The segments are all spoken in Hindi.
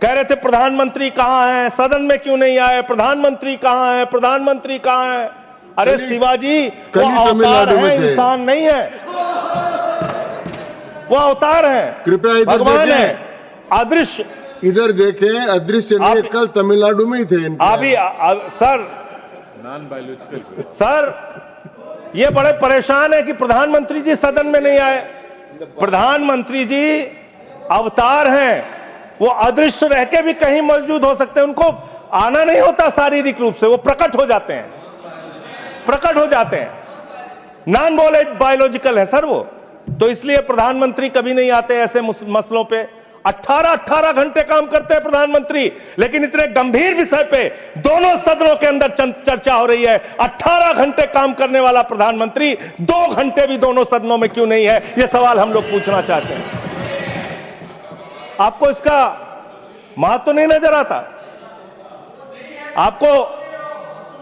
कह रहे थे प्रधानमंत्री कहां है, सदन में क्यों नहीं आए, प्रधानमंत्री कहां है, प्रधानमंत्री कहां है। अरे शिवाजी, वो अवतार है, इंसान नहीं है, वो अवतार है, कृपया भगवान है, अदृश्य। इधर देखें, अदृश्य नहीं, कल तमिलनाडु में ही थे अभी सर नॉन बायोलॉजिकल सर ये बड़े परेशान है कि प्रधानमंत्री जी सदन में नहीं आए। प्रधानमंत्री जी अवतार हैं, वो अदृश्य रह के भी कहीं मौजूद हो सकते हैं, उनको आना नहीं होता शारीरिक रूप से, वो प्रकट हो जाते हैं, प्रकट हो जाते हैं, नॉन बायोलॉजिकल है सर वो। तो इसलिए प्रधानमंत्री कभी नहीं आते ऐसे मसलों पे। 18 घंटे काम करते हैं प्रधानमंत्री, लेकिन इतने गंभीर विषय पे दोनों सदनों के अंदर चर्चा हो रही है। 18 घंटे काम करने वाला प्रधानमंत्री 2 घंटे भी दोनों सदनों में क्यों नहीं है, यह सवाल हम लोग पूछना चाहते हैं। आपको इसका महत्व नहीं नजर आता? आपको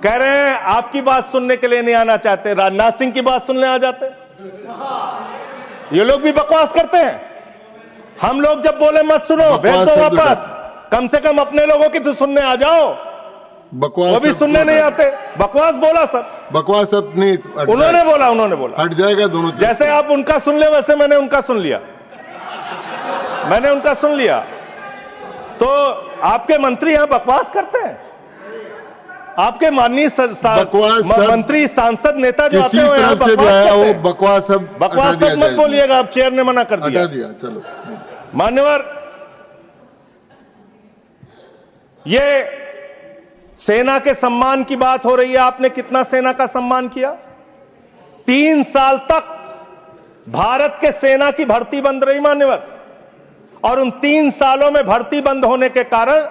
कह रहे हैं आपकी बात सुनने के लिए नहीं आना चाहते, राजनाथ सिंह की बात सुनने आ जाते। ये लोग भी बकवास करते हैं। हम लोग जब बोले मत सुनो, भेज दो वापस, कम से कम अपने लोगों की तो सुनने आ जाओ। बकवास वो भी सुनने नहीं आते, बकवास बोला सब, बकवास अब नहीं, उन्होंने बोला हट जाएगा दोनों। जैसे आप उनका सुन ले वैसे मैंने उनका सुन लिया, मैंने उनका सुन लिया। तो आपके मंत्री यहां बकवास करते हैं, आपके माननीय मंत्री सांसद नेता जो आते हैं यहां बकवास सब मत बोलिएगा, आप चेयर ने मना कर दिया। चलो मान्यवर, ये सेना के सम्मान की बात हो रही है। आपने कितना सेना का सम्मान किया? 3 साल तक भारत के सेना की भर्ती बंद रही मान्यवर, और उन 3 सालों में भर्ती बंद होने के कारण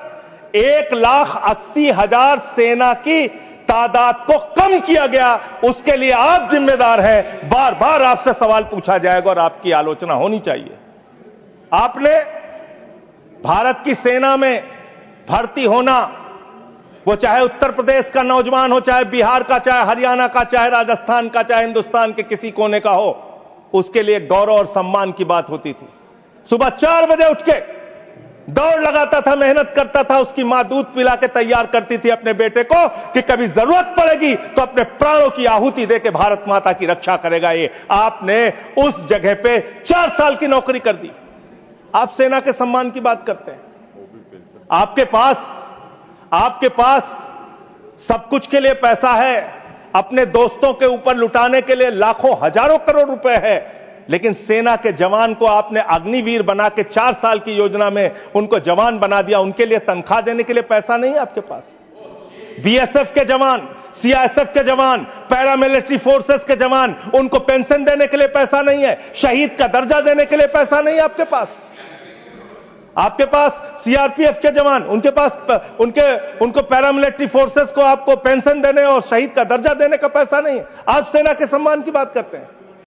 1,80,000 सेना की तादाद को कम किया गया। उसके लिए आप जिम्मेदार हैं। बार बार आपसे सवाल पूछा जाएगा और आपकी आलोचना होनी चाहिए। आपने भारत की सेना में भर्ती होना, वो चाहे उत्तर प्रदेश का नौजवान हो, चाहे बिहार का, चाहे हरियाणा का, चाहे राजस्थान का, चाहे हिंदुस्तान के किसी कोने का हो, उसके लिए गौरव और सम्मान की बात होती थी। सुबह 4 बजे उठ के दौड़ लगाता था, मेहनत करता था, उसकी मां दूध पिला के तैयार करती थी अपने बेटे को कि कभी जरूरत पड़ेगी तो अपने प्राणों की आहुति देके भारत माता की रक्षा करेगा। ये आपने उस जगह पे 4 साल की नौकरी कर दी। आप सेना के सम्मान की बात करते हैं। आपके पास सब कुछ के लिए पैसा है, अपने दोस्तों के ऊपर लुटाने के लिए लाखों हजारों करोड़ रुपए है, लेकिन सेना के जवान को आपने अग्निवीर बना के 4 साल की योजना में उनको जवान बना दिया। उनके लिए तनख्वाह देने के लिए पैसा नहीं है आपके पास। बीएसएफ के जवान, सीआईएसएफ के जवान, पैरामिलिट्री फोर्सेस के जवान, उनको पेंशन देने के लिए पैसा नहीं है, शहीद का दर्जा देने के लिए पैसा नहीं है आपके पास। आपके पास सीआरपीएफ के जवान, उनके पास उनको पैरामिलिट्री फोर्सेस को आपको पेंशन देने और शहीद का दर्जा देने का पैसा नहीं है। आप सेना के सम्मान की बात करते हैं।